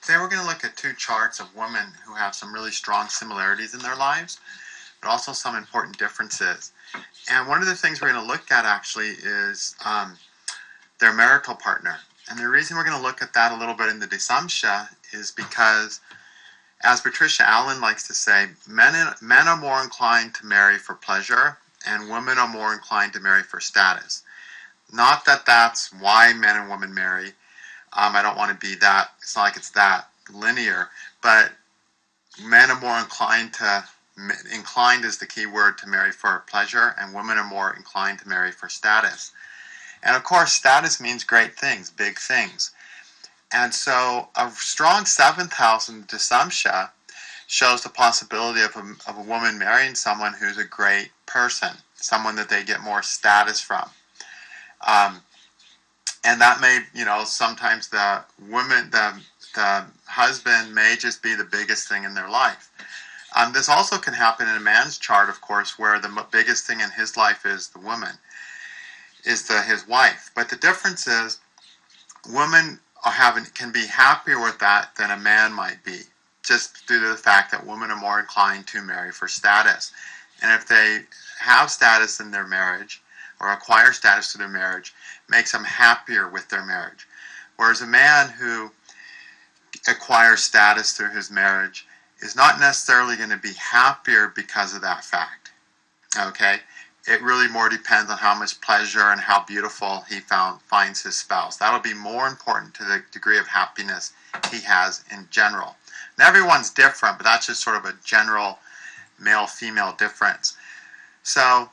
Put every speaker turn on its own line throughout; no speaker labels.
Today we're going to look at two charts of women who have some really strong similarities in their lives, but also some important differences. And one of the things we're going to look at actually is their marital partner. And the reason we're going to look at that a little bit in the Dasamsas is because, as Patricia Allen likes to say, men are more inclined to marry for pleasure, and women are more inclined to marry for status. Not that that's why men and women marry. I don't want to be that. It's not like it's that linear, but men are more inclined is the key word, to marry for pleasure, and women are more inclined to marry for status. And of course, status means great things, big things. And so a strong 7th house in the Dasamsas shows the possibility of a woman marrying someone who's a great person, someone that they get more status from. And that may, sometimes the husband may just be the biggest thing in their life. This also can happen in a man's chart, of course, where the biggest thing in his life is the woman, is his wife. But the difference is, women can be happier with that than a man might be, just due to the fact that women are more inclined to marry for status. And if they have status in their marriage, or acquire status to their marriage, makes them happier with their marriage. Whereas a man who acquires status through his marriage is not necessarily going to be happier because of that fact. Okay? It really more depends on how much pleasure and how beautiful he finds his spouse. That'll be more important to the degree of happiness he has in general. And everyone's different, but that's just sort of a general male-female difference. So,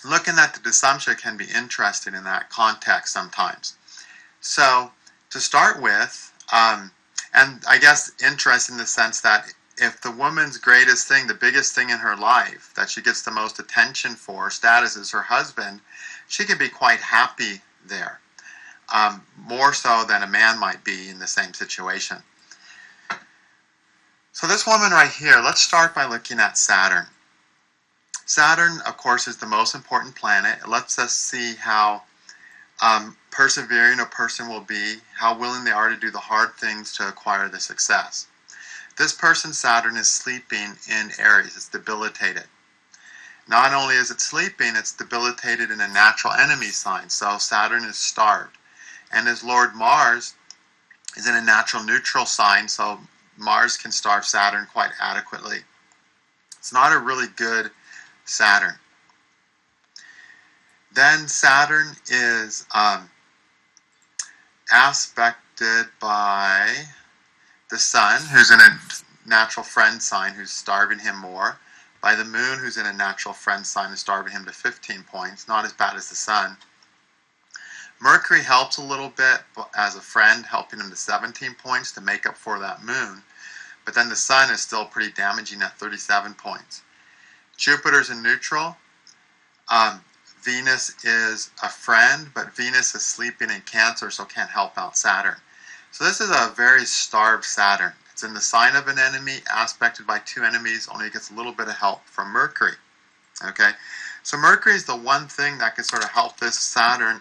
looking at the Dasamsas can be interesting in that context sometimes. So, to start with, and I guess interesting in the sense that if the woman's greatest thing, the biggest thing in her life, that she gets the most attention for, status, is her husband, she can be quite happy there. More so than a man might be in the same situation. So this woman right here, let's start by looking at Saturn. Saturn, of course, is the most important planet. It lets us see how persevering a person will be, how willing they are to do the hard things to acquire the success. This person's Saturn is sleeping in Aries. It's debilitated. Not only is it sleeping, it's debilitated in a natural enemy sign. So Saturn is starved. And his Lord Mars is in a natural neutral sign, so Mars can starve Saturn quite adequately. It's not a really good Saturn. Then Saturn is aspected by the Sun, who's in a natural friend sign, who's starving him more, by the Moon, who's in a natural friend sign, is starving him to 15 points, not as bad as the Sun. Mercury helps a little bit as a friend, helping him to 17 points to make up for that Moon, but then the Sun is still pretty damaging at 37 points. Jupiter's in neutral. Venus is a friend, but Venus is sleeping in Cancer, so can't help out Saturn. So this is a very starved Saturn. It's in the sign of an enemy, aspected by two enemies, only gets a little bit of help from Mercury. Okay? So Mercury is the one thing that can sort of help this Saturn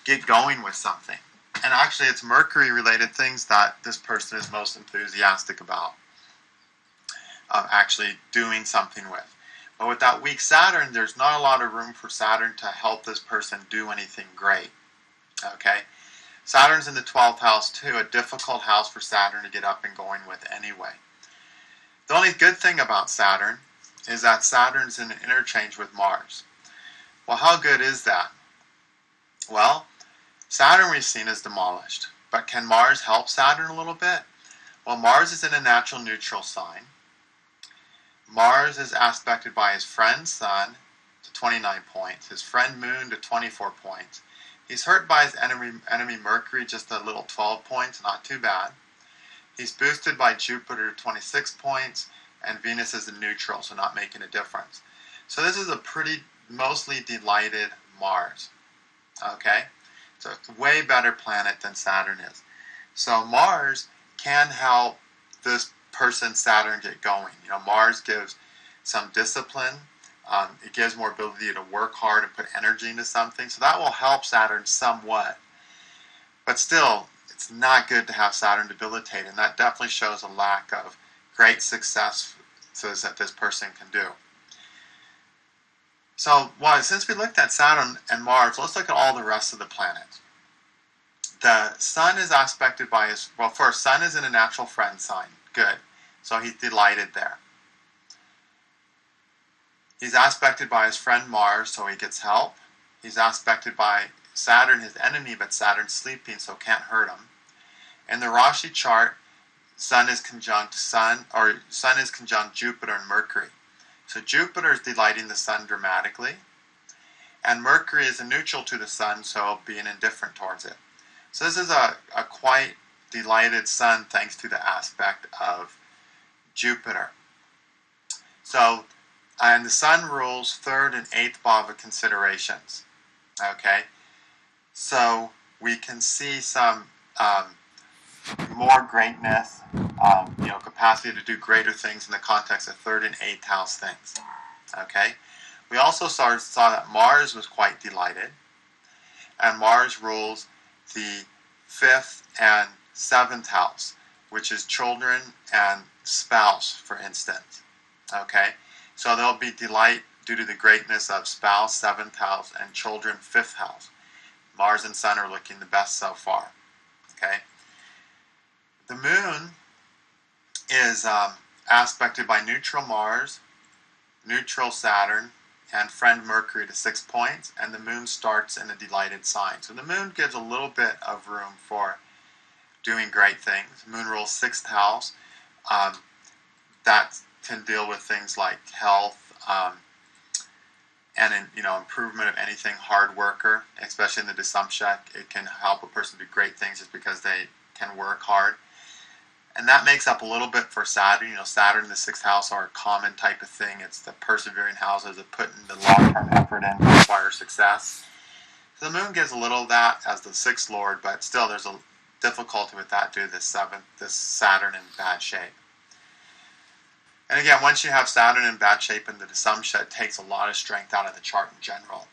get going with something. And actually, it's Mercury-related things that this person is most enthusiastic about actually doing something with. But with that weak Saturn, there's not a lot of room for Saturn to help this person do anything great. Okay? Saturn's in the 12th house too, a difficult house for Saturn to get up and going with anyway. The only good thing about Saturn is that Saturn's in an interchange with Mars. Well, how good is that? Well, Saturn we've seen is demolished. But can Mars help Saturn a little bit? Well, Mars is in a natural neutral sign. Mars is aspected by his friend Sun to 29 points, his friend Moon to 24 points. He's hurt by his enemy Mercury, just a little 12 points, not too bad. He's boosted by Jupiter to 26 points, and Venus is in neutral, so not making a difference. So this is a pretty mostly delighted Mars. Okay? It's a way better planet than Saturn is. So Mars can help this person Saturn get going. Mars gives some discipline. It gives more ability to work hard and put energy into something. So that will help Saturn somewhat. But still, it's not good to have Saturn debilitated, and that definitely shows a lack of great success that this person can do. So, since we looked at Saturn and Mars, let's look at all the rest of the planets. The Sun is aspected by his, first, Sun is in a natural friend sign. Good. So he's delighted there. He's aspected by his friend Mars, so he gets help. He's aspected by Saturn, his enemy, but Saturn's sleeping, so can't hurt him. In the Rashi chart, Sun is conjunct Jupiter and Mercury. So Jupiter is delighting the Sun dramatically, and Mercury is a neutral to the Sun, so being indifferent towards it. So this is a quite delighted Sun thanks to the aspect of Jupiter. So, and the Sun rules 3rd and 8th bhava considerations. Okay, so we can see some more greatness, capacity to do greater things in the context of 3rd and 8th house things. Okay, we also saw that Mars was quite delighted, and Mars rules the 5th and 7th house, which is children and spouse, for instance. Okay, so there'll be delight due to the greatness of spouse, 7th house, and children, 5th house. Mars and Sun are looking the best so far. Okay, the Moon is aspected by neutral Mars, neutral Saturn, and friend Mercury to 6 points, and the Moon starts in a delighted sign. So the Moon gives a little bit of room for doing great things. Moon rules 6th house. That can deal with things like health and improvement of anything. Hard worker, especially in the Dasamsas, it can help a person do great things just because they can work hard. And that makes up a little bit for Saturn. Saturn and the 6th house are a common type of thing. It's the persevering houses that put in the long-term effort in to acquire success. So the Moon gives a little of that as the 6th lord, but still there's a difficulty with that due to this Saturn in bad shape. And again, once you have Saturn in bad shape in the Dasamsas, it takes a lot of strength out of the chart in general.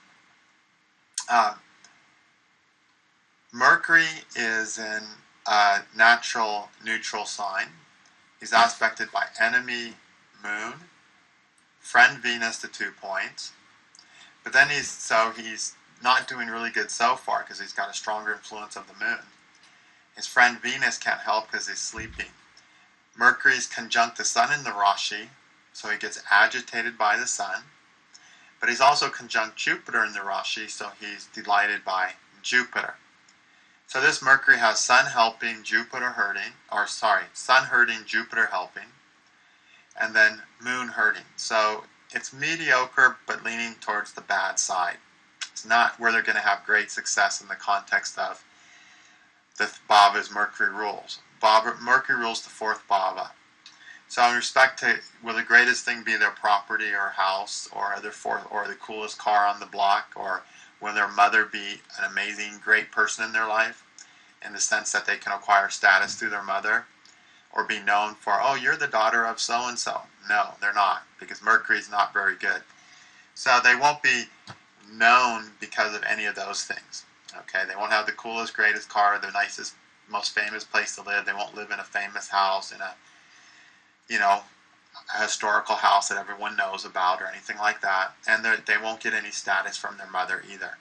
Mercury is in a natural neutral sign. He's aspected by enemy Moon, friend Venus to 2 points. But then he's not doing really good so far because he's got a stronger influence of the Moon. His friend Venus can't help because he's sleeping. Mercury is conjunct the Sun in the Rashi, so he gets agitated by the Sun. But he's also conjunct Jupiter in the Rashi, so he's delighted by Jupiter. So this Mercury has Sun helping, Sun hurting, Jupiter helping, and then Moon hurting. So it's mediocre, but leaning towards the bad side. It's not where they're going to have great success in the context of the bhavas Mercury rules. Mercury rules the 4th bhava. So in respect to, will the greatest thing be their property or house or the coolest car on the block, or will their mother be an amazing, great person in their life in the sense that they can acquire status through their mother or be known for, oh, you're the daughter of so-and-so? No, they're not, because Mercury is not very good. So they won't be known because of any of those things. Okay, they won't have the coolest, greatest car, the nicest, most famous place to live. They won't live in a famous house, in a historical house that everyone knows about or anything like that. And they won't get any status from their mother either.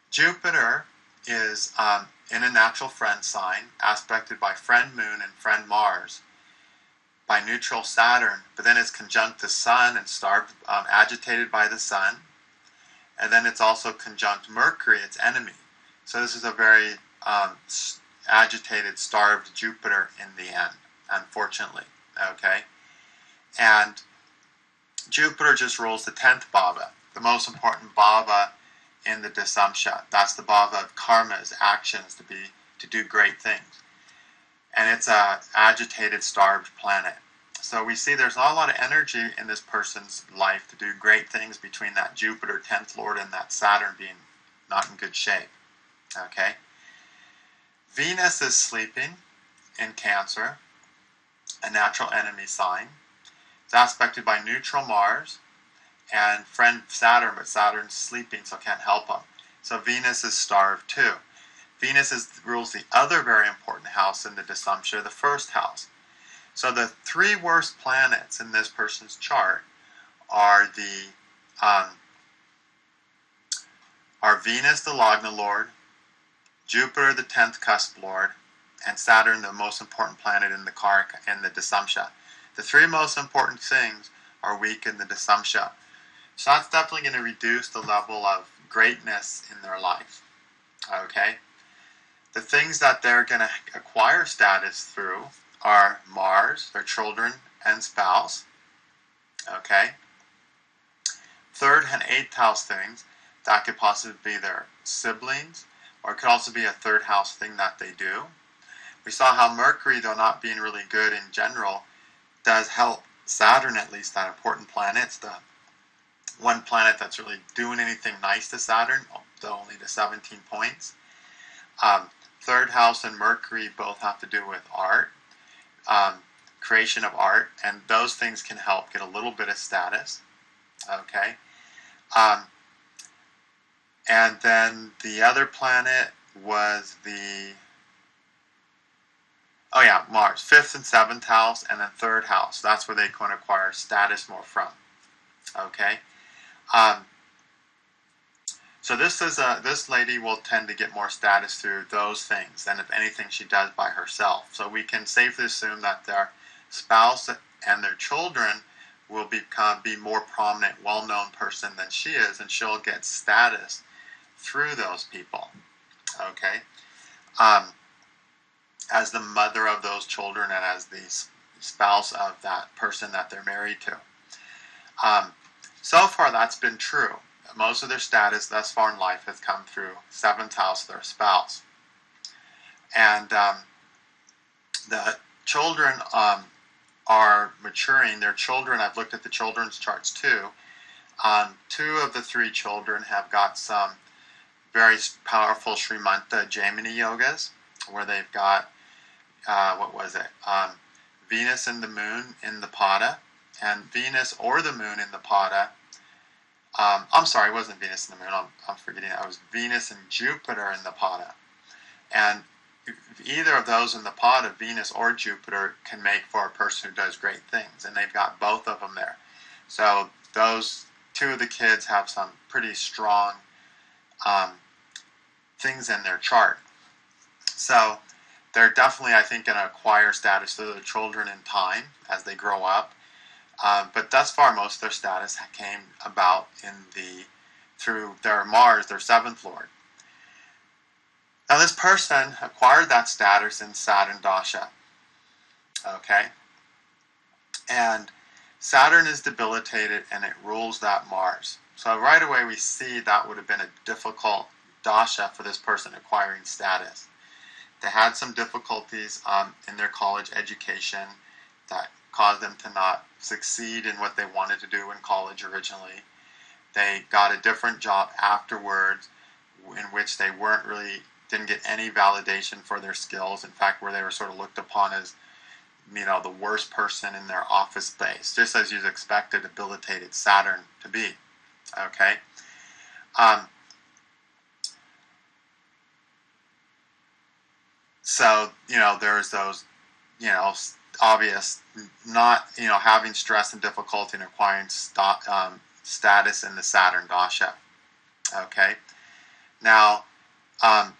Jupiter is in a natural friend sign, aspected by friend Moon and friend Mars, by neutral Saturn, but then it's conjunct the Sun and agitated by the Sun. And then it's also conjunct Mercury, its enemy. So this is a very agitated, starved Jupiter in the end, unfortunately. Okay? And Jupiter just rules the 10th bhava, the most important bhava in the Dasamsas. That's the bhava of karmas, actions, to do great things. And it's a agitated, starved planet. So we see there's not a lot of energy in this person's life to do great things between that Jupiter 10th lord and that Saturn being not in good shape. Okay? Venus is sleeping in Cancer, a natural enemy sign. It's aspected by neutral Mars and friend Saturn, but Saturn's sleeping, so can't help him. So Venus is starved too. Venus rules the other very important house in the Dasamsas, the first house. So the three worst planets in this person's chart are are Venus, the Lagna Lord, Jupiter, the 10th cusp Lord, and Saturn, the most important planet in the Karaka and the Dasamsa. The three most important things are weak in the Dasamsa. So that's definitely going to reduce the level of greatness in their life. Okay? The things that they're going to acquire status through are Mars, their children and spouse. Okay? Third and eighth house things, that could possibly be their siblings, or it could also be a third house thing that they do. We saw how Mercury, though not being really good in general, does help Saturn, at least that important planet. It's the one planet that's really doing anything nice to Saturn, though only to 17 points. Third house and Mercury both have to do with art, creation of art, and those things can help get a little bit of status. Okay. And then the other planet was Mars, 5th and 7th house, and then 3rd house. That's where they can acquire status more from. Okay? So this lady will tend to get more status through those things than if anything she does by herself. So we can safely assume that their spouse and their children will be more prominent, well-known person than she is, and she'll get status through those people. Okay? As the mother of those children and as the spouse of that person that they're married to. So far, that's been true. Most of their status thus far in life has come through 7th house, their spouse. And the children are maturing. Their children, I've looked at the children's charts too. 2 of the 3 children have got some very powerful Srimanta Jaimini yogas, where they've got Venus and the Moon in the Pada, and Venus or the Moon in the Pada. I'm sorry, it wasn't Venus and the Moon. I'm forgetting. It was Venus and Jupiter in the Pada, and either of those in the Pada, Venus or Jupiter, can make for a person who does great things, and they've got both of them there. So those 2 of the kids have some pretty strong things in their chart. So they're definitely, I think, going to acquire status through their children in time as they grow up. But thus far, most of their status came about through their Mars, their 7th lord. Now, this person acquired that status in Saturn Dasha. Okay? And Saturn is debilitated and it rules that Mars. So right away we see that would have been a difficult Dasha for this person acquiring status. They had some difficulties in their college education that caused them to not succeed in what they wanted to do in college originally. They got a different job afterwards in which they didn't get any validation for their skills. In fact, where they were sort of looked upon as, the worst person in their office space, just as you'd expect a debilitated Saturn to be. Okay? So, there's those, obvious not, having stress and difficulty in acquiring status in the Saturn Dasha. Okay? Now,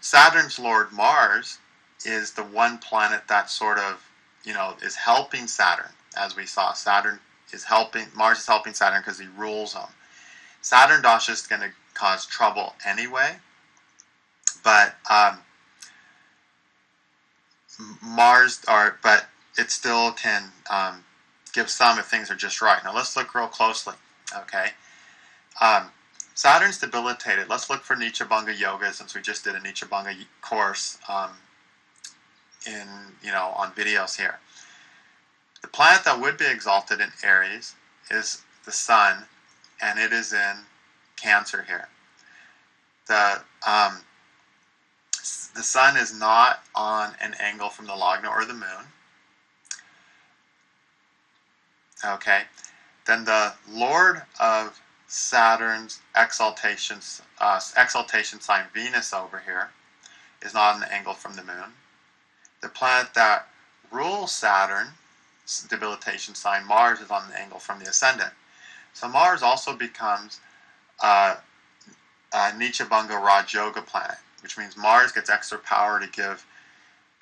Saturn's Lord Mars is the one planet that sort of, is helping Saturn, as we saw. Mars is helping Saturn because he rules him. Saturn Dasha is going to cause trouble anyway, but but it still can give some if things are just right. Now let's look real closely. Okay, Saturn's debilitated. Let's look for Nichabanga Yoga, since we just did a Nichabanga course on videos here. The planet that would be exalted in Aries is the Sun, and it is in Cancer here. The Sun is not on an angle from the Lagna or the Moon. Okay, then the Lord of Saturn's exaltation sign, Venus over here, is not on the angle from the moon. The planet that rules Saturn's debilitation sign, Mars, is on the angle from the ascendant. So Mars also becomes a Nichabanga Raj Yoga planet, which means Mars gets extra power to give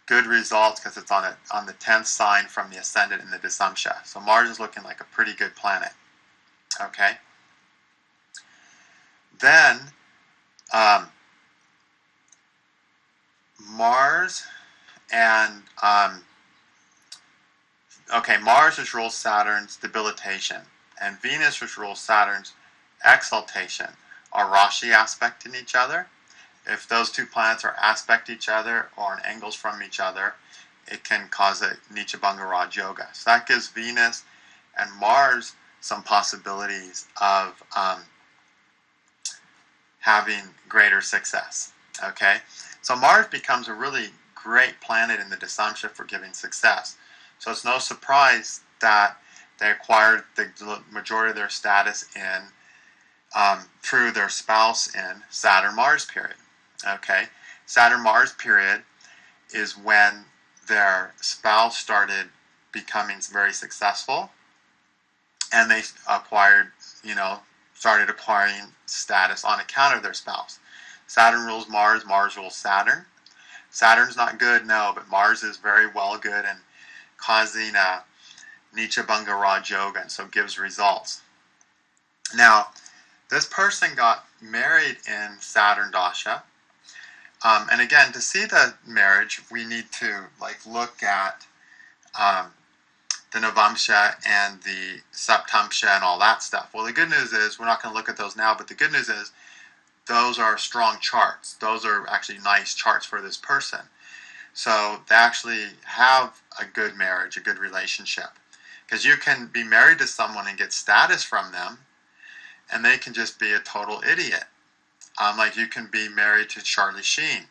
good results because it's on the 10th sign from the ascendant in the Dasamsas. So Mars is looking like a pretty good planet. Okay. Then Mars and Mars which rules Saturn's debilitation, and Venus which rules Saturn's exaltation are Rashi aspecting each other. If those two planets are aspect each other or in angles from each other, it can cause a Nichabanga Raj Yoga. So that gives Venus and Mars some possibilities of having greater success. Okay, so Mars becomes a really great planet in the Dasamsha for giving success. So it's no surprise that they acquired the majority of their status in through their spouse in Saturn-Mars period. Okay, Saturn-Mars period is when their spouse started becoming very successful, and they started acquiring status on account of their spouse. Saturn rules Mars, Mars rules Saturn. Saturn's not good, no, but Mars is very well good and causing a Nichabanga Raj Yoga, and so gives results. Now, this person got married in Saturn Dasha. And again, to see the marriage, we need to look at the Navamsha and the Saptamsha and all that stuff. Well, the good news is, we're not going to look at those now, but the good news is those are strong charts. Those are actually nice charts for this person. So they actually have a good marriage, a good relationship. Because you can be married to someone and get status from them, and they can just be a total idiot. Like you can be married to Charlie Sheen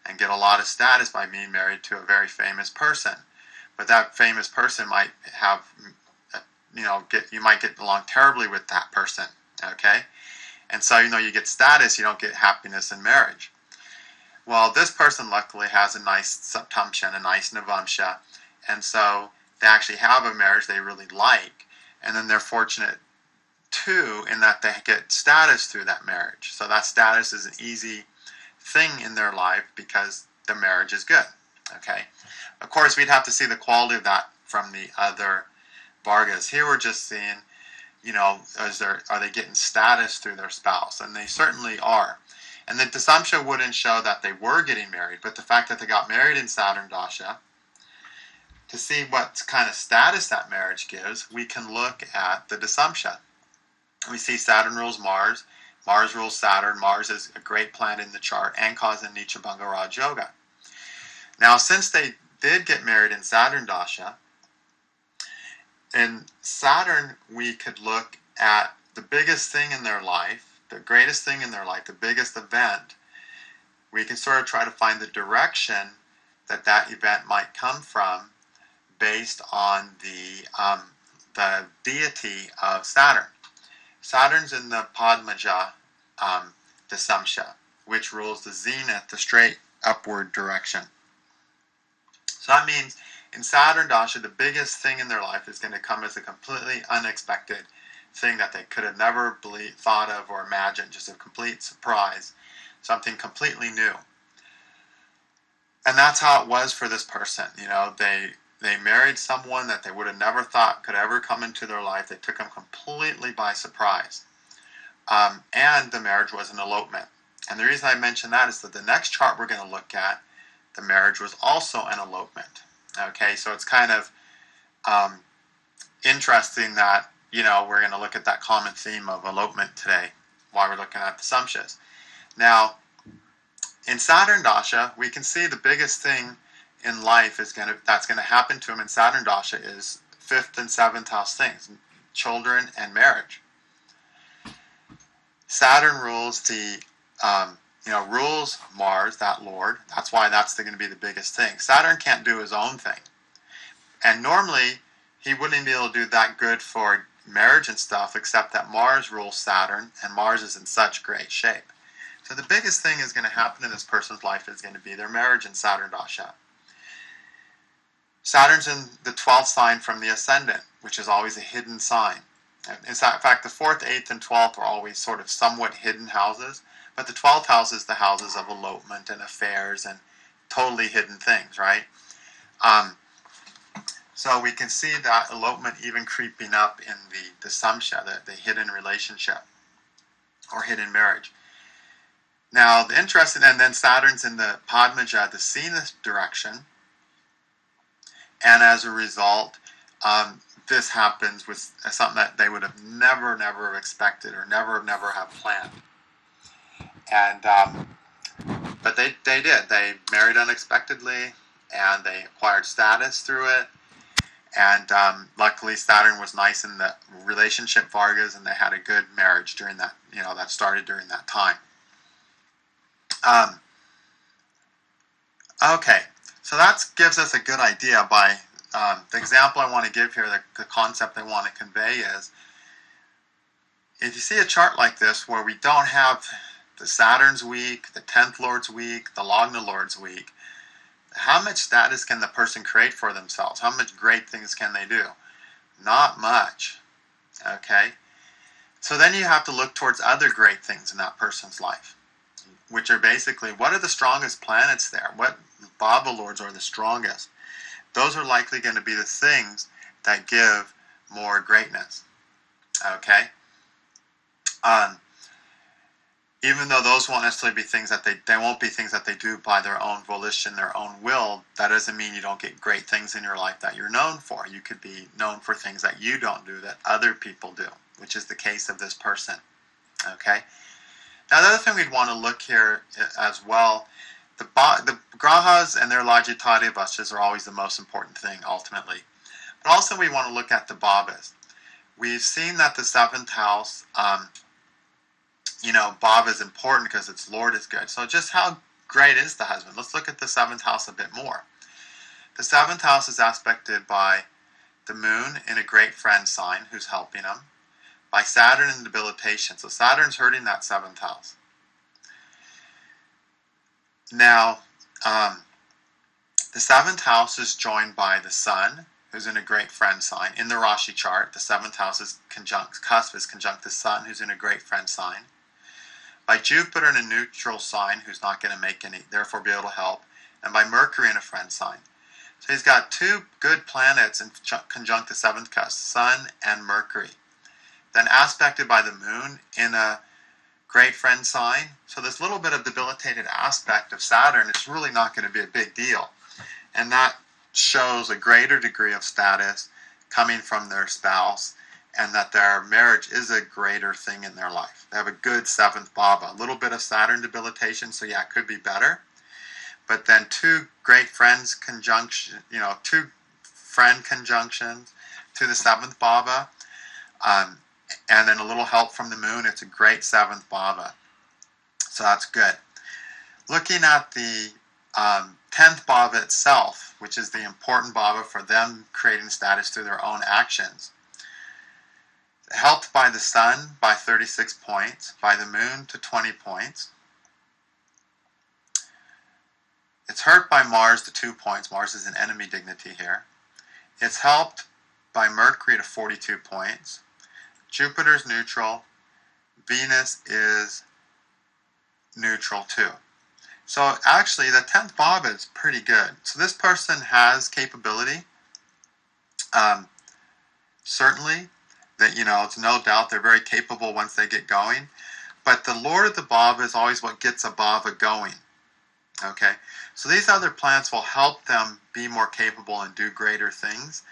and get a lot of status by being married to a very famous person. But that famous person might have, you might get along terribly with that person, okay? And so, you get status, you don't get happiness in marriage. Well, this person luckily has a nice Saptamsha and a nice Navamsha, and so they actually have a marriage they really like, and then they're fortunate too in that they get status through that marriage. So that status is an easy thing in their life because the marriage is good, okay? Of course, we'd have to see the quality of that from the other Vargas. Here we're just seeing, are they getting status through their spouse? And they certainly are. And the Dasamsha wouldn't show that they were getting married, but the fact that they got married in Saturn Dasha, to see what kind of status that marriage gives, we can look at the Dasamsha. We see Saturn rules Mars, Mars rules Saturn. Mars is a great planet in the chart and causing Nichabanga Raj Yoga. Now, since they did get married in Saturn Dasha, in Saturn we could look at the biggest thing in their life, the greatest thing in their life, the biggest event. We can sort of try to find the direction that event might come from based on the deity of Saturn. Saturn's in the Padmaja Dasamsha, which rules the zenith, the straight upward direction. So that means in Saturn Dasha, the biggest thing in their life is going to come as a completely unexpected thing that they could have never thought of or imagined, just a complete surprise, something completely new. And that's how it was for this person. They married someone that they would have never thought could ever come into their life. They took them completely by surprise. And the marriage was an elopement. And the reason I mention that is that the next chart we're going to look at, the marriage was also an elopement. Okay, so it's kind of interesting that, we're going to look at that common theme of elopement today while we're looking at the Samshas. Now, in Saturn Dasha, we can see the biggest thing in life that's going to happen to him in Saturn Dasha is 5th and 7th house things, children and marriage. Saturn rules rules Mars, that Lord. That's why that's going to be the biggest thing. Saturn can't do his own thing. And normally, he wouldn't be able to do that good for marriage and stuff, except that Mars rules Saturn, and Mars is in such great shape. So the biggest thing is going to happen in this person's life is going to be their marriage in Saturn Dasha. Saturn's in the 12th sign from the ascendant, which is always a hidden sign. In fact, the 4th, 8th, and 12th are always sort of somewhat hidden houses, but the 12th house is the houses of elopement and affairs and totally hidden things, right? So we can see that elopement even creeping up in the Dasamsas, the hidden relationship or hidden marriage. Now, the interesting, and then Saturn's in the Padmaja, the Zenith direction, and as a result, this happens with something that they would have never expected or never have planned. And but they did. They married unexpectedly, and they acquired status through it. And luckily, Saturn was nice in the relationship Vargas, and they had a good marriage during that. That started during that time. Okay, so that gives us a good idea by the example I want to give here, the concept I want to convey is, if you see a chart like this where we don't have the Saturn's weak, the 10th Lord's weak, the Lagna Lord's weak, how much status can the person create for themselves? How much great things can they do? Not much, okay? So then you have to look towards other great things in that person's life, which are basically, what are the strongest planets there? What Baba Lords are the strongest? Those are likely going to be the things that give more greatness, okay? Even though those won't necessarily be things that they won't be things that they do by their own volition, their own will, that doesn't mean you don't get great things in your life that you're known for. You could be known for things that you don't do that other people do, which is the case of this person, okay? Now, the other thing we'd want to look here as well, the grahas and their Lajitari Vastas are always the most important thing, ultimately. But also we want to look at the bhavas. We've seen that the 7th house, bhava is important because its Lord is good. So just how great is the husband? Let's look at the 7th house a bit more. The 7th house is aspected by the moon in a great friend sign who's helping him, by Saturn in debilitation. So Saturn's hurting that 7th house. Now, the 7th house is joined by the sun, who's in a great friend sign. In the Rashi chart, the 7th house is cusp is conjunct the sun, who's in a great friend sign. By Jupiter in a neutral sign, who's not going to make any, therefore be able to help. And by Mercury in a friend sign. So he's got two good planets in conjunct the 7th cusp, sun and Mercury. Then aspected by the moon in a great friend sign. So this little bit of debilitated aspect of Saturn is really not going to be a big deal. And that shows a greater degree of status coming from their spouse, and that their marriage is a greater thing in their life. They have a good 7th bhava. A little bit of Saturn debilitation, so yeah, it could be better. But then two great friends conjunction, two friend conjunctions to the 7th bhava, and then a little help from the moon, it's a great 7th bhava. So that's good. Looking at the 10th bhava itself, which is the important bhava for them creating status through their own actions, helped by the sun by 36 points, by the moon to 20 points. It's hurt by Mars to 2 points. Mars is an enemy dignity here. It's helped by Mercury to 42 points. Jupiter's neutral. Venus is neutral too. So actually the 10th bhava is pretty good. So this person has capability. Certainly, that it's no doubt they're very capable once they get going. But the Lord of the bhava is always what gets a bhava going. Okay? So these other planets will help them be more capable and do greater things.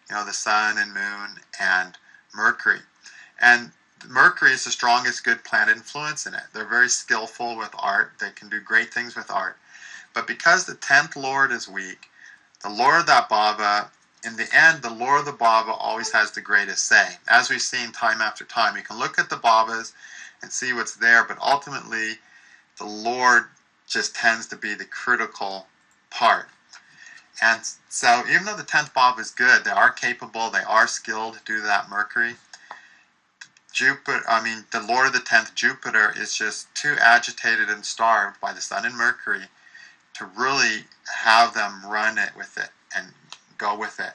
The sun and moon and Mercury. And Mercury is the strongest good planet influence in it. They're very skillful with art. They can do great things with art. But because the 10th Lord is weak, the Lord of that bhava, in the end, the Lord of the bhava always has the greatest say. As we've seen time after time, you can look at the bhavas and see what's there, but ultimately, the Lord just tends to be the critical part. And so, even though the 10th bhava is good, they are capable, they are skilled due to that Mercury, the Lord of the 10th, Jupiter, is just too agitated and starved by the Sun and Mercury to really have them run it with it and go with it,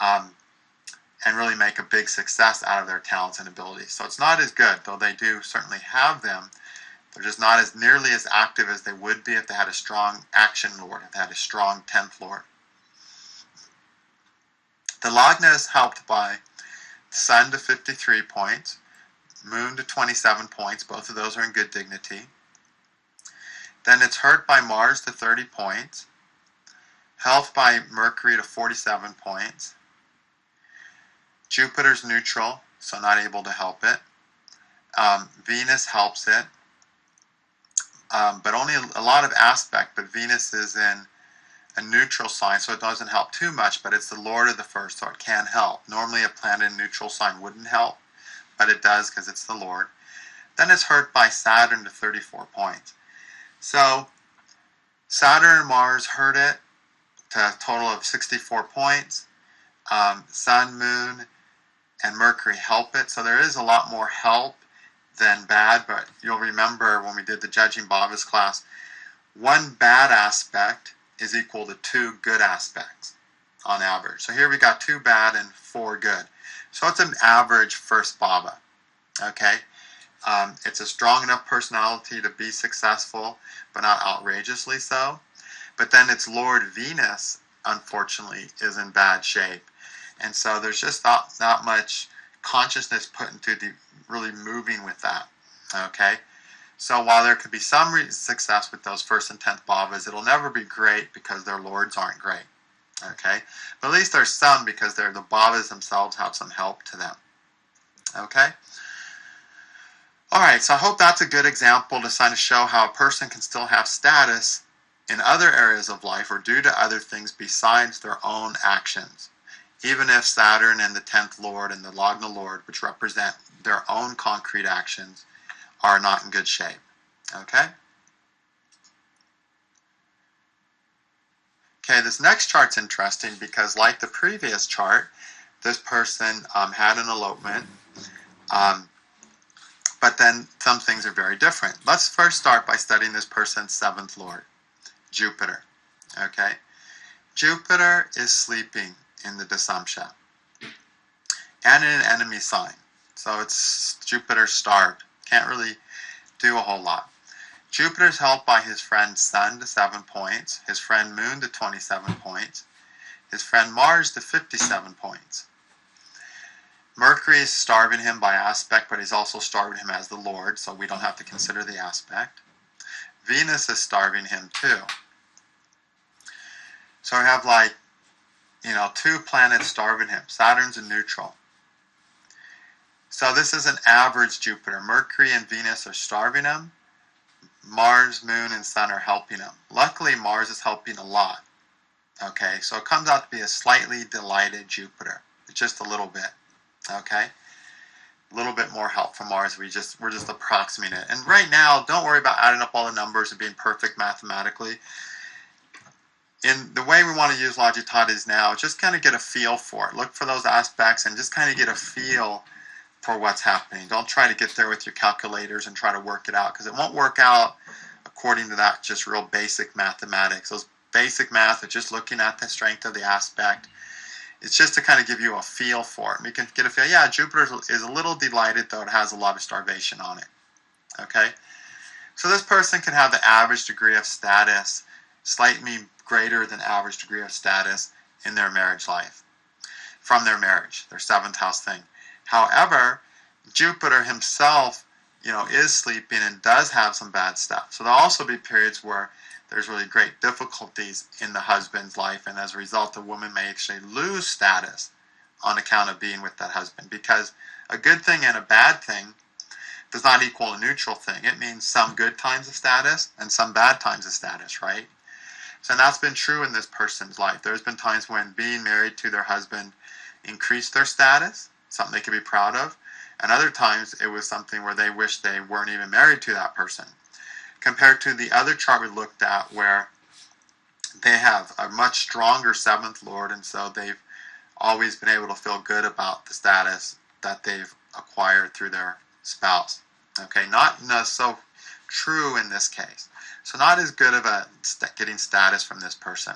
and really make a big success out of their talents and abilities. So it's not as good, though they do certainly have them. They're just not as nearly as active as they would be if they had a strong action Lord, if they had a strong 10th Lord. The Lagna is helped by Sun to 53 points, Moon to 27 points. Both of those are in good dignity. Then it's hurt by Mars to 30 points, health by Mercury to 47 points. Jupiter's neutral, so not able to help it. Venus helps it, but only a lot of aspect, but Venus is in a neutral sign, so it doesn't help too much, but it's the Lord of the first, so it can help. Normally a planet in neutral sign wouldn't help, but it does because it's the Lord. Then it's hurt by Saturn to 34 points. So Saturn and Mars hurt it to a total of 64 points. Sun, Moon, and Mercury help it, so there is a lot more help than bad, but you'll remember when we did the Judging Bhavas class, one bad aspect is equal to 2 good aspects on average. So here we got 2 bad and 4 good. So it's an average first bhava. Okay? It's a strong enough personality to be successful, but not outrageously so. But then its Lord Venus, unfortunately, is in bad shape. And so there's just not much consciousness put into really moving with that. Okay? So while there could be some success with those first and 10th bhavas, it'll never be great because their lords aren't great. Okay? But at least there's some because the bhavas themselves have some help to them. Okay? Alright, so I hope that's a good example to kind of show how a person can still have status in other areas of life or due to other things besides their own actions. Even if Saturn and the 10th Lord and the Lagna Lord, which represent their own concrete actions, are not in good shape. Okay? Okay, this next chart's interesting because like the previous chart, this person had an elopement, but then some things are very different. Let's first start by studying this person's 7th Lord, Jupiter. Okay? Jupiter is sleeping in the Dasamsas and in an enemy sign. So it's Jupiter starved. Can't really do a whole lot. Jupiter's helped by his friend Sun to 7 points, his friend Moon to 27 points, his friend Mars to 57 points. Mercury is starving him by aspect, but he's also starving him as the Lord, so we don't have to consider the aspect. Venus is starving him too. So we have 2 planets starving him. Saturn's in neutral. So this is an average Jupiter. Mercury and Venus are starving him. Mars, Moon, and Sun are helping him. Luckily, Mars is helping a lot. Okay, so it comes out to be a slightly delighted Jupiter. Just a little bit. Okay? A little bit more help from Mars. We're just approximating it. And right now, don't worry about adding up all the numbers and being perfect mathematically. In the way we want to use Logitatis now, just kind of get a feel for it. Look for those aspects and just kind of get a feel for what's happening. Don't try to get there with your calculators and try to work it out because it won't work out according to that just real basic mathematics. Those basic math are just looking at the strength of the aspect. It's just to kind of give you a feel for it. We can get a feel, yeah, Jupiter is a little delighted, though it has a lot of starvation on it. Okay? So this person can have the average degree of status, slightly greater than average degree of status in their marriage life. From their marriage, their 7th house thing. However, Jupiter himself, is sleeping and does have some bad stuff. So there'll also be periods where there's really great difficulties in the husband's life, and as a result, the woman may actually lose status on account of being with that husband. Because a good thing and a bad thing does not equal a neutral thing. It means some good times of status and some bad times of status, right? So that's been true in this person's life. There's been times when being married to their husband increased their status, something they could be proud of, and other times it was something where they wish they weren't even married to that person. Compared to the other chart we looked at where they have a much stronger 7th Lord, and so they've always been able to feel good about the status that they've acquired through their spouse. Okay, not so true in this case. So not as good of a getting status from this person.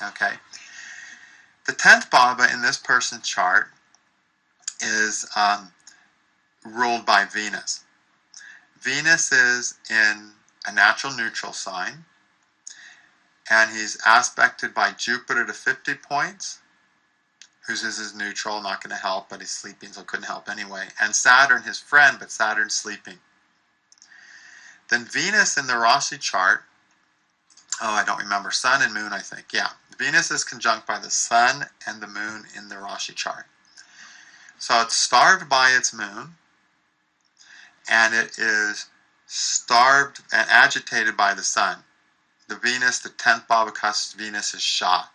Okay. The 10th bhava in this person's chart is ruled by Venus. Venus is in a natural neutral sign, and he's aspected by Jupiter to 50 points, whose is neutral, not going to help, but he's sleeping, so couldn't help anyway. And Saturn, his friend, but Saturn's sleeping. Then Venus in the Rashi chart, I don't remember, Sun and Moon, I think. Yeah, Venus is conjunct by the Sun and the Moon in the Rashi chart. So it's starved by its Moon, and it is starved and agitated by the Sun. The Venus, the 10th bhava Venus is shot.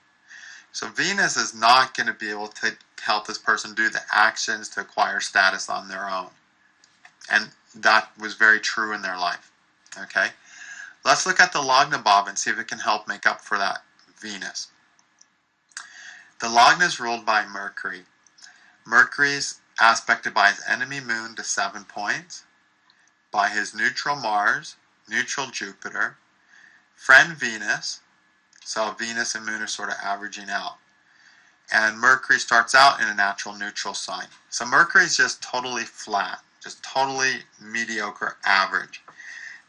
So Venus is not going to be able to help this person do the actions to acquire status on their own. And that was very true in their life. Okay? Let's look at the Lagna bhava and see if it can help make up for that Venus. The Lagna is ruled by Mercury. Mercury's aspected by his enemy Moon to 7 points, by his neutral Mars, neutral Jupiter, friend Venus, so Venus and Moon are sort of averaging out. And Mercury starts out in a natural neutral sign. So Mercury is just totally flat, just totally mediocre average.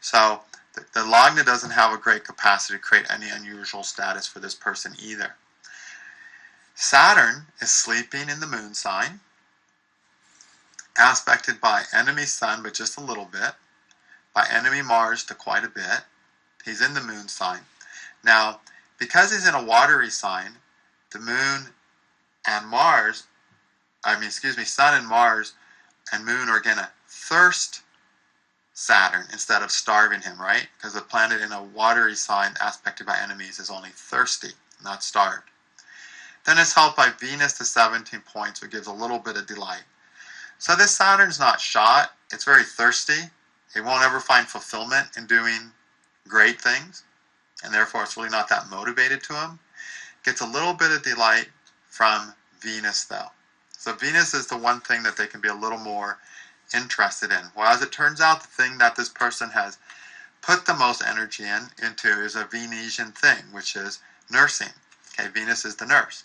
So the Lagna doesn't have a great capacity to create any unusual status for this person either. Saturn is sleeping in the Moon sign, aspected by enemy Sun, but just a little bit, by enemy Mars to quite a bit. He's in the Moon sign. Now, because he's in a watery sign, the Moon and Sun and Mars and Moon are going to thirst Saturn instead of starving him, right? Because the planet in a watery sign aspected by enemies is only thirsty, not starved. Then it's helped by Venus to 17 points, which gives a little bit of delight. So this Saturn's not shot. It's very thirsty. It won't ever find fulfillment in doing great things, and therefore it's really not that motivated to him. Gets a little bit of delight from Venus, though. So Venus is the one thing that they can be a little more interested in. Well, as it turns out, the thing that this person has put the most energy into is a Venetian thing, which is nursing. Okay, Venus is the nurse.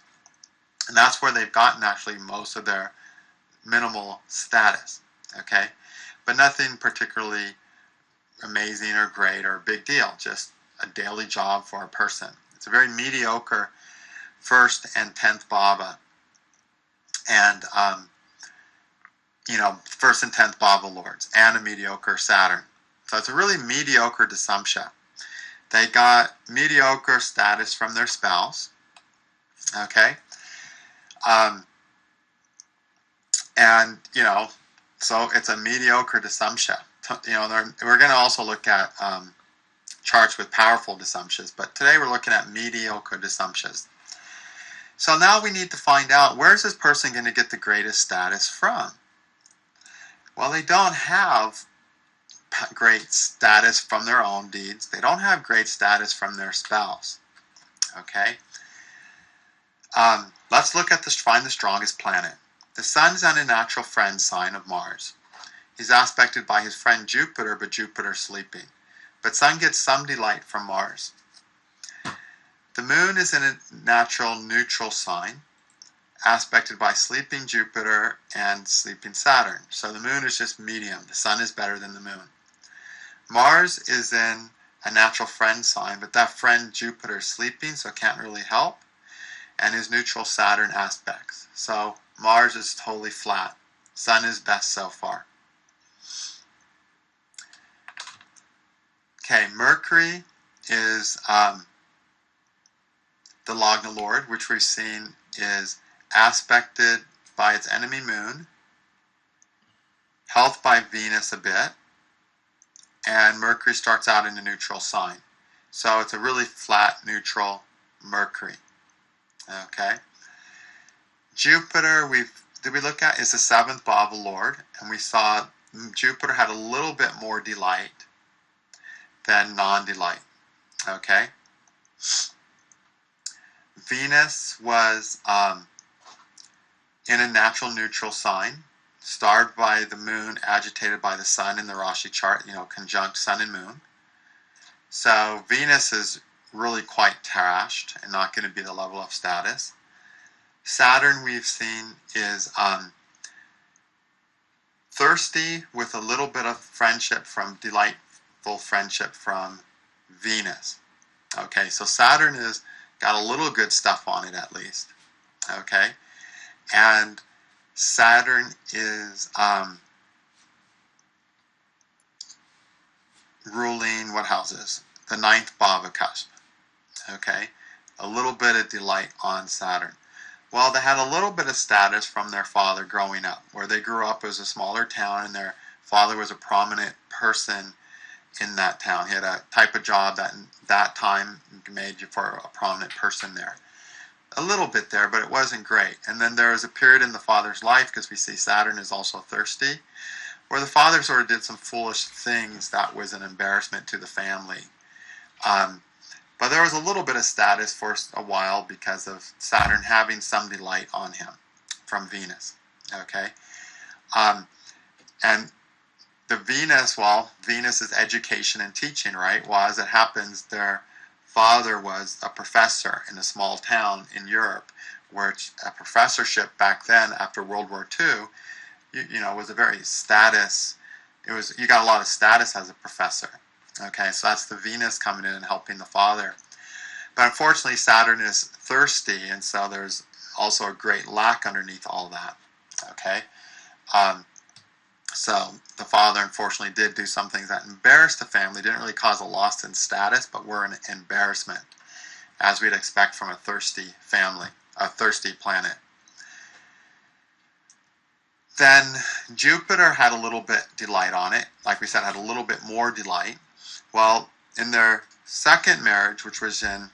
And that's where they've gotten actually most of their minimal status. Okay, but nothing particularly amazing or great or a big deal, just a daily job for a person. It's a very mediocre 1st and 10th bhava. And, 1st and 10th bhava lords, and a mediocre Saturn. So it's a really mediocre Dasamsa. They got mediocre status from their spouse. Okay? So it's a mediocre Dasamsa. We're going to also look at charts with powerful Dasamsas, but today we're looking at mediocre Dasamsas. So now we need to find out, where's this person going to get the greatest status from? Well, they don't have great status from their own deeds. They don't have great status from their spouse. Okay? Let's find the strongest planet. The Sun's on a natural friend sign of Mars. He's aspected by his friend Jupiter, but Jupiter's sleeping. But Sun gets some delight from Mars. The Moon is in a natural neutral sign, aspected by sleeping Jupiter and sleeping Saturn. So the Moon is just medium. The Sun is better than the Moon. Mars is in a natural friend sign, but that friend Jupiter is sleeping, so it can't really help. And his neutral Saturn aspects. So Mars is totally flat. Sun is best so far. Okay, Mercury is the Lagna Lord, which we've seen is aspected by its enemy Moon, helped by Venus a bit, and Mercury starts out in a neutral sign. So it's a really flat, neutral Mercury. Okay. Jupiter, did we look at, is the 7th bhava Lord, and we saw Jupiter had a little bit more delight than non-delight. Okay. Venus was in a natural neutral sign, starved by the moon, agitated by the sun in the Rashi chart, conjunct sun and moon. So Venus is really quite trashed and not going to be the level of status. Saturn, we've seen, is thirsty with a little bit of delightful friendship from Venus. Okay, so Saturn has got a little good stuff on it at least. Okay, and Saturn is ruling what houses? The ninth Bhava Kaspa. Okay, a little bit of delight on Saturn. Well, they had a little bit of status from their father growing up. Where they grew up was a smaller town, and their father was a prominent person in that town. He had a type of job that in that time made you for a prominent person there. A little bit there, but it wasn't great. And then there was a period in the father's life, because we see Saturn is also thirsty, where the father sort of did some foolish things that was an embarrassment to the family. But there was a little bit of status for a while because of Saturn having some delight on him from Venus. Okay? And the Venus is education and teaching, right? Well, as it happens, their father was a professor in a small town in Europe, where a professorship back then, after World War II, was a very status. You got a lot of status as a professor. Okay, so that's the Venus coming in and helping the father. But unfortunately, Saturn is thirsty, and so there's also a great lack underneath all that. Okay, so the father unfortunately did do some things that embarrassed the family. Didn't really cause a loss in status, but were an embarrassment, as we'd expect from a thirsty family, a thirsty planet. Then Jupiter had a little bit delight on it. Like we said, had a little bit more delight. Well, in their second marriage, which was in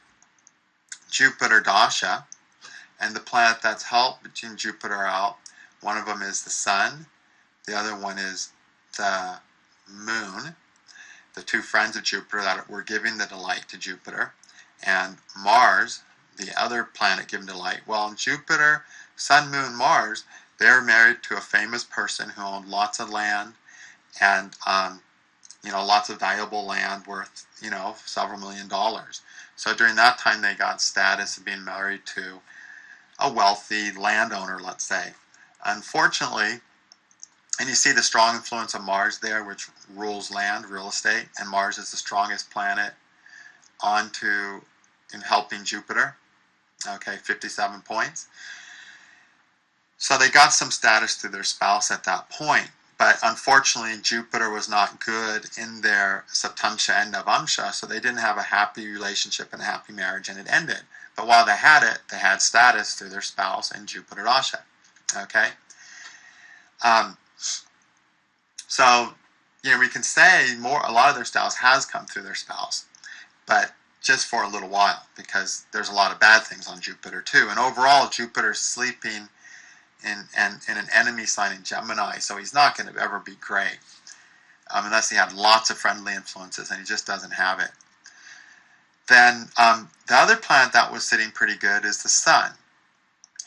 Jupiter Dasha, and the planet that's helping Jupiter out, one of them is the Sun, the other one is the Moon, the two friends of Jupiter that were giving the delight to Jupiter, and Mars, the other planet giving delight. Well, in Jupiter, Sun, Moon, Mars, they're married to a famous person who owned lots of land and lots of valuable land worth, several $1 million. So during that time, they got status of being married to a wealthy landowner, let's say. Unfortunately, and you see the strong influence of Mars there, which rules land, real estate, and Mars is the strongest planet in helping Jupiter. Okay, 57 points. So they got some status through their spouse at that point. But unfortunately, Jupiter was not good in their Saptamsha and Navamsha, so they didn't have a happy relationship and a happy marriage, and it ended. But while they had it, they had status through their spouse and Jupiter Dasha. Okay? So, we can say a lot of their status has come through their spouse, but just for a little while, because there's a lot of bad things on Jupiter too. And overall, Jupiter's sleeping in an enemy sign in Gemini, so he's not going to ever be great unless he had lots of friendly influences, and he just doesn't have it. Then the other planet that was sitting pretty good is the Sun,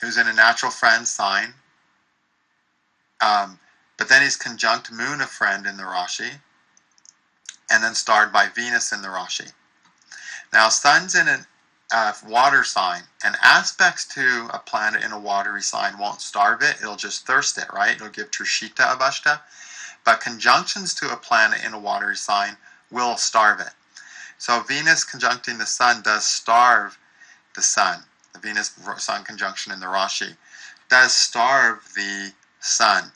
who's in a natural friend sign, but then he's conjunct Moon, a friend in the Rashi, and then starred by Venus in the Rashi. Now, Sun's in a water sign, and aspects to a planet in a watery sign won't starve it, it'll just thirst it, right? It'll give Trushita Abhashta. But conjunctions to a planet in a watery sign will starve it. So Venus conjuncting the Sun does starve the Sun. The Venus-Sun conjunction in the Rashi does starve the Sun.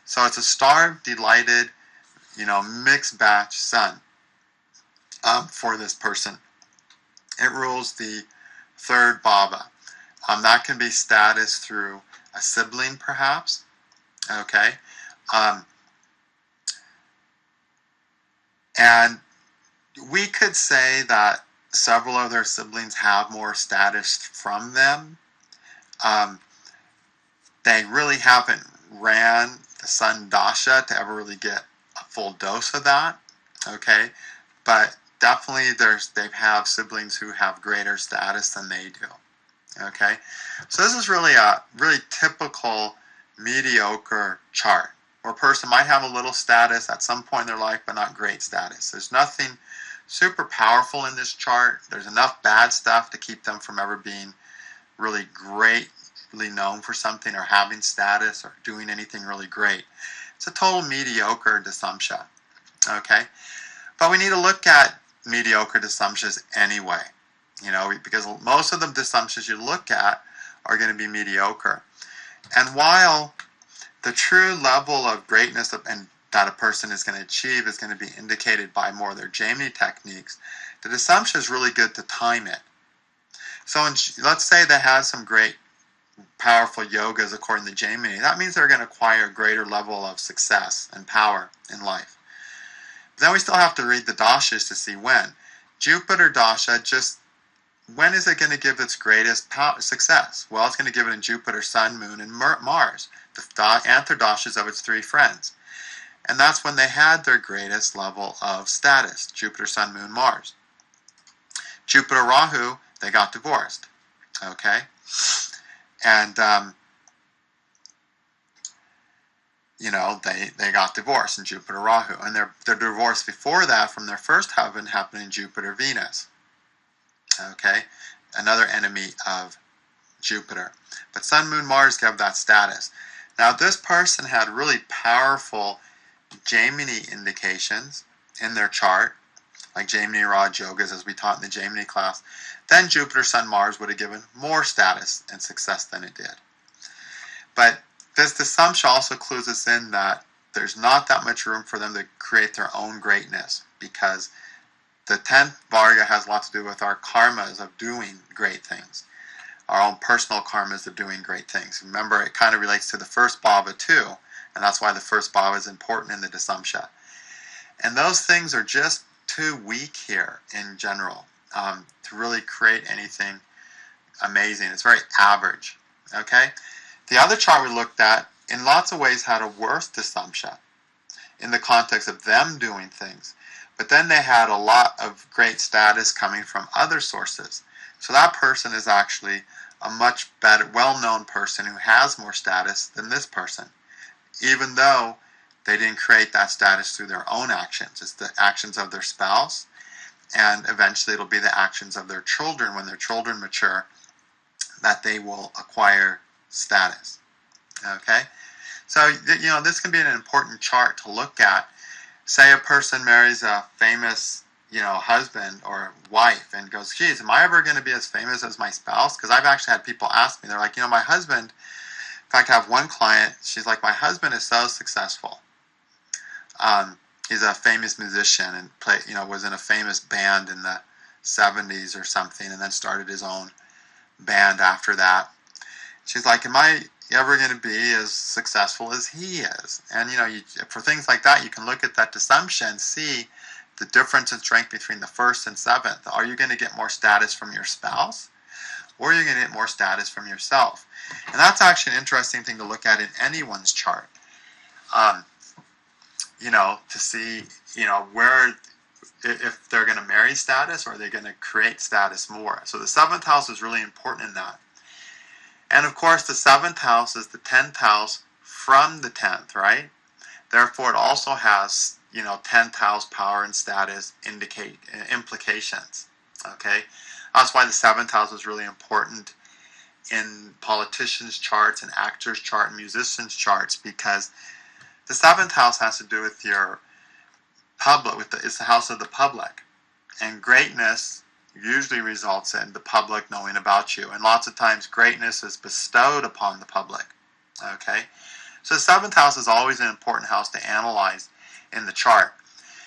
So it's a starved, delighted, mixed batch Sun for this person. It rules the third bhava. That can be status through a sibling, perhaps. Okay. And we could say that several of their siblings have more status from them. They really haven't ran the Sun Dasha to ever really get a full dose of that. Okay. But definitely they have siblings who have greater status than they do. Okay? So this is really a really typical mediocre chart. or a person might have a little status at some point in their life, but not great status. There's nothing super powerful in this chart. There's enough bad stuff to keep them from ever being really greatly known for something or having status or doing anything really great. It's a total mediocre Dasamsa. Okay? But we need to look at mediocre Dasamsas anyway. Because most of the Dasamsas you look at are going to be mediocre. And while the true level of greatness that a person is going to achieve is going to be indicated by more of their Jaimini techniques, the Dasamsa is really good to time it. So let's say they had some great, powerful yogas according to Jaimini. That means they're going to acquire a greater level of success and power in life. But then we still have to read the dashas to see when. Jupiter dasha, when is it going to give its greatest success? Well, it's going to give it in Jupiter, Sun, Moon, and Mars, the anterdashas of its three friends. And that's when they had their greatest level of status, Jupiter, Sun, Moon, Mars. Jupiter, Rahu, they got divorced. Okay? And, they got divorced in Jupiter, Rahu. And their divorce before that from their first husband happened in Jupiter, Venus. Okay? Another enemy of Jupiter. But Sun, Moon, Mars give that status. Now, if this person had really powerful Jaimini indications in their chart, like Jaimini Raj Yogas as we taught in the Jaimini class, then Jupiter, Sun, Mars would have given more status and success than it did. But this Dasamsa also clues us in that there's not that much room for them to create their own greatness, because the 10th Varga has a lot to do with our karmas of doing great things, our own personal karmas of doing great things. Remember, it kind of relates to the first bhava too, and that's why the first bhava is important in the Dasamsa. And those things are just too weak here in general to really create anything amazing. It's very average. Okay? The other chart we looked at, in lots of ways, had a worse Dasamsa in the context of them doing things. But then they had a lot of great status coming from other sources. So that person is actually a much better, well-known person who has more status than this person, even though they didn't create that status through their own actions. It's the actions of their spouse, and eventually it'll be the actions of their children when their children mature that they will acquire status. Okay? So, this can be an important chart to look at. Say a person marries a famous, husband or wife and goes, geez, am I ever going to be as famous as my spouse? Because I've actually had people ask me, they're like, my husband, in fact, I have one client, she's like, my husband is so successful. He's a famous musician and was in a famous band in the 70s or something, and then started his own band after that. She's like, am I ever going to be as successful as he is? And for things like that, you can look at that Dasamsa and see the difference in strength between the first and seventh. Are you going to get more status from your spouse, or are you going to get more status from yourself? And that's actually an interesting thing to look at in anyone's chart. To see, where, if they're going to marry status, or are they going to create status more. So the seventh house is really important in that. And of course, the seventh house is the 10th house from the 10th, right? Therefore, it also has, 10th house power and status implications. Okay? That's why the 7th house is really important in politicians' charts and actors' charts and musicians' charts, because the 7th house has to do with your public, it's the house of the public. And greatness usually results in the public knowing about you. And lots of times greatness is bestowed upon the public. Okay? So the 7th house is always an important house to analyze in the chart.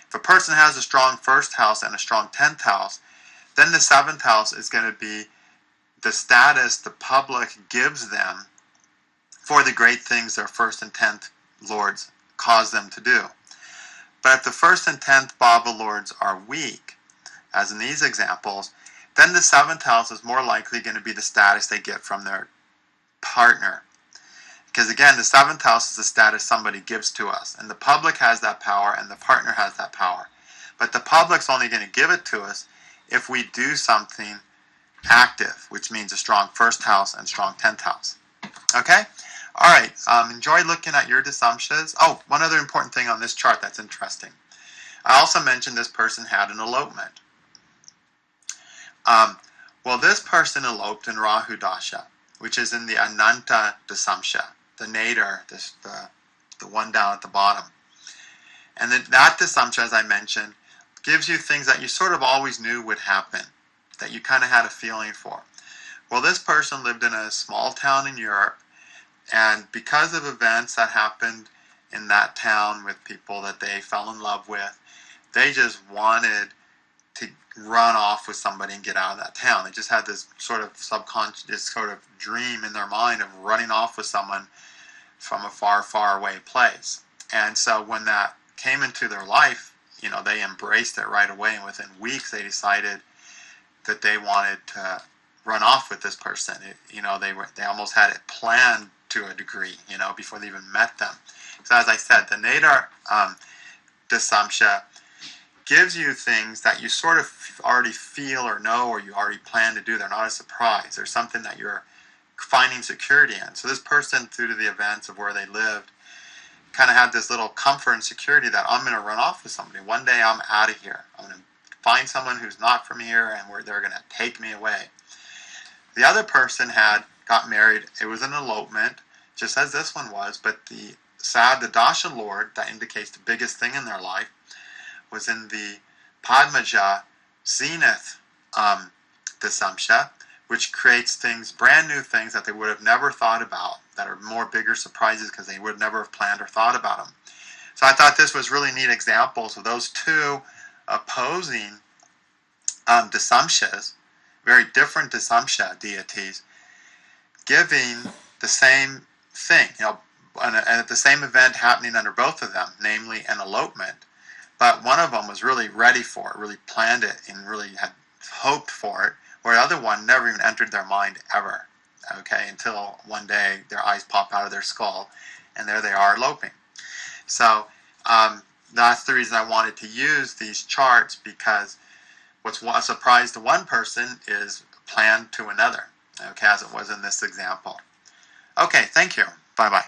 If a person has a strong first house and a strong 10th house, then the 7th house is going to be the status the public gives them for the great things their first and 10th lords cause them to do. But if the first and 10th bhava lords are weak, as in these examples, then the 7th house is more likely going to be the status they get from their partner. Because again, the 7th house is the status somebody gives to us. And the public has that power and the partner has that power. But the public's only going to give it to us if we do something active, which means a strong first house and strong 10th house. Okay? All right, enjoy looking at your Dasamsas. Oh, one other important thing on this chart that's interesting. I also mentioned this person had an elopement. Well, this person eloped in Rahu Dasha, which is in the Ananta Dasamsha, the nadir, the one down at the bottom. And that Dasamsha, as I mentioned, gives you things that you sort of always knew would happen, that you kind of had a feeling for. Well, this person lived in a small town in Europe, and because of events that happened in that town with people that they fell in love with, they just wanted to run off with somebody and get out of that town. They just had this sort of subconscious, this sort of dream in their mind of running off with someone from a far, far away place. And so when that came into their life, they embraced it right away, and within weeks they decided that they wanted to run off with this person. They almost had it planned to a degree, before they even met them. So as I said, the Nadar Dasamsha gives you things that you sort of already feel or know, or you already plan to do. They're not a surprise. They're something that you're finding security in. So this person, through to the events of where they lived, kind of had this little comfort and security that I'm going to run off with somebody. One day I'm out of here. I'm going to find someone who's not from here, and where they're going to take me away. The other person got married. It was an elopement, just as this one was, but the Dasha Lord, that indicates the biggest thing in their life, was in the Padmaja Zenith Dasamsha, which creates things, brand new things that they would have never thought about, that are more bigger surprises because they would never have planned or thought about them. So I thought this was really neat examples of those two opposing Dasamshas, very different Dasamsha deities, giving the same thing, and the same event happening under both of them, namely an elopement. But one of them was really ready for it, really planned it, and really had hoped for it, where the other one never even entered their mind ever, until one day their eyes pop out of their skull, and there they are eloping. So that's the reason I wanted to use these charts, because what's a surprise to one person is planned to another, as it was in this example. Okay, thank you. Bye-bye.